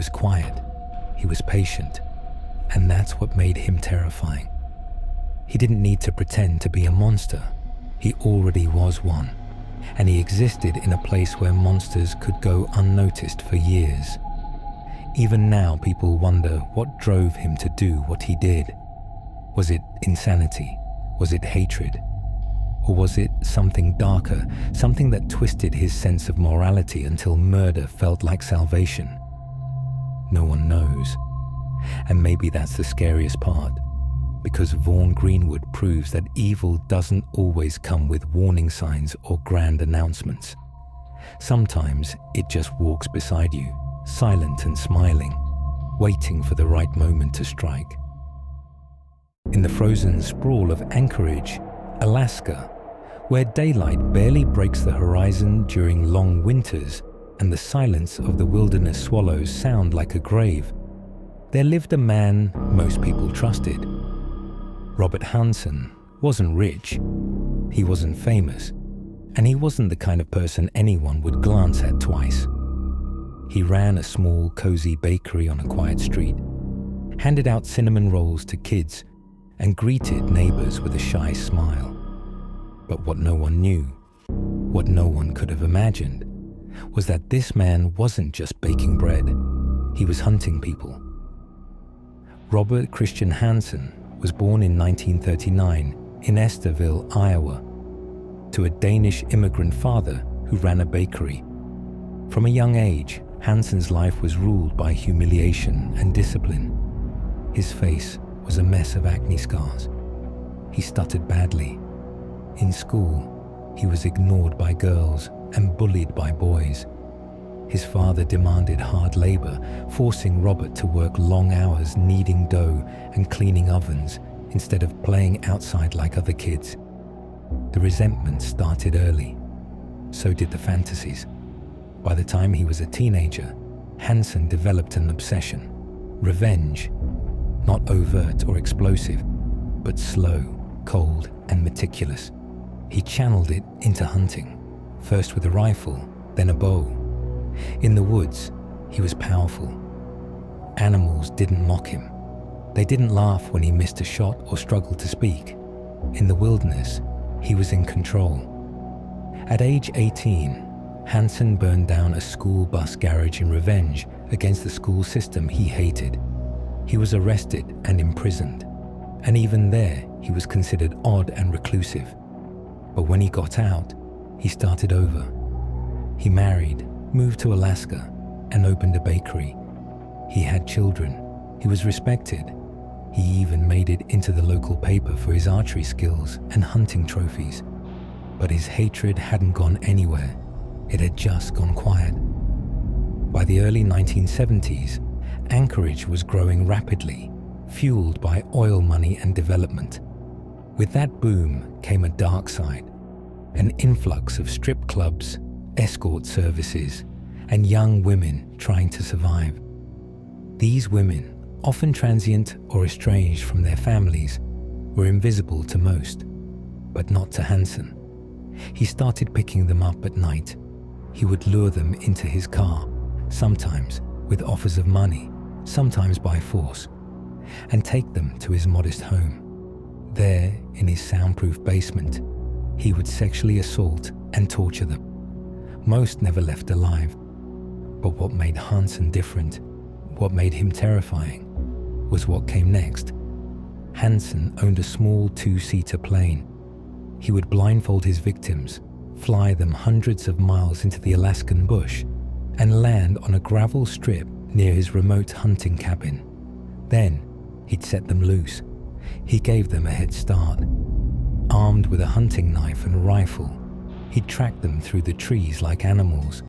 was quiet, he was patient, and that's what made him terrifying. He didn't need to pretend to be a monster. He already was one, and he existed in a place where monsters could go unnoticed for years. Even now, people wonder what drove him to do what he did. Was it insanity? Was it hatred? Or was it something darker, something that twisted his sense of morality until murder felt like salvation? No one knows. And maybe that's the scariest part, because Vaughan Greenwood proves that evil doesn't always come with warning signs or grand announcements. Sometimes it just walks beside you, silent and smiling, waiting for the right moment to strike. In the frozen sprawl of Anchorage, Alaska, where daylight barely breaks the horizon during long winters and the silence of the wilderness swallows sound like a grave, there lived a man most people trusted. Robert Hansen wasn't rich, he wasn't famous, and he wasn't the kind of person anyone would glance at twice. He ran a small, cozy bakery on a quiet street, handed out cinnamon rolls to kids, and greeted neighbors with a shy smile. But what no one knew, what no one could have imagined, was that this man wasn't just baking bread, he was hunting people. Robert Christian Hansen was born in 1939 in Estherville, Iowa, to a Danish immigrant father who ran a bakery. From a young age, Hansen's life was ruled by humiliation and discipline. His face was a mess of acne scars. He stuttered badly. In school, he was ignored by girls and bullied by boys. His father demanded hard labor, forcing Robert to work long hours kneading dough and cleaning ovens instead of playing outside like other kids. The resentment started early. So did the fantasies. By the time he was a teenager, Hansen developed an obsession: revenge. Not overt or explosive, but slow, cold, and meticulous. He channeled it into hunting, first with a rifle, then a bow. In the woods, he was powerful. Animals didn't mock him. They didn't laugh when he missed a shot or struggled to speak. In the wilderness, he was in control. At age 18, Hansen burned down a school bus garage in revenge against the school system he hated. He was arrested and imprisoned, and even there, he was considered odd and reclusive. But when he got out, he started over. He married, moved to Alaska, and opened a bakery. He had children. He was respected. He even made it into the local paper for his archery skills and hunting trophies. But his hatred hadn't gone anywhere. It had just gone quiet. By the early 1970s, Anchorage was growing rapidly, fueled by oil money and development. With that boom came a dark side, an influx of strip clubs, escort services, and young women trying to survive. These women, often transient or estranged from their families, were invisible to most, but not to Hansen. He started picking them up at night. He would lure them into his car, sometimes with offers of money, sometimes by force, and take them to his modest home. There, in his soundproof basement, he would sexually assault and torture them. Most never left alive. But what made Hansen different, what made him terrifying, was what came next. Hansen owned a small two-seater plane. He would blindfold his victims, fly them hundreds of miles into the Alaskan bush, and land on a gravel strip near his remote hunting cabin. Then, he'd set them loose. He gave them a head start. Armed with a hunting knife and rifle, he'd track them through the trees like animals,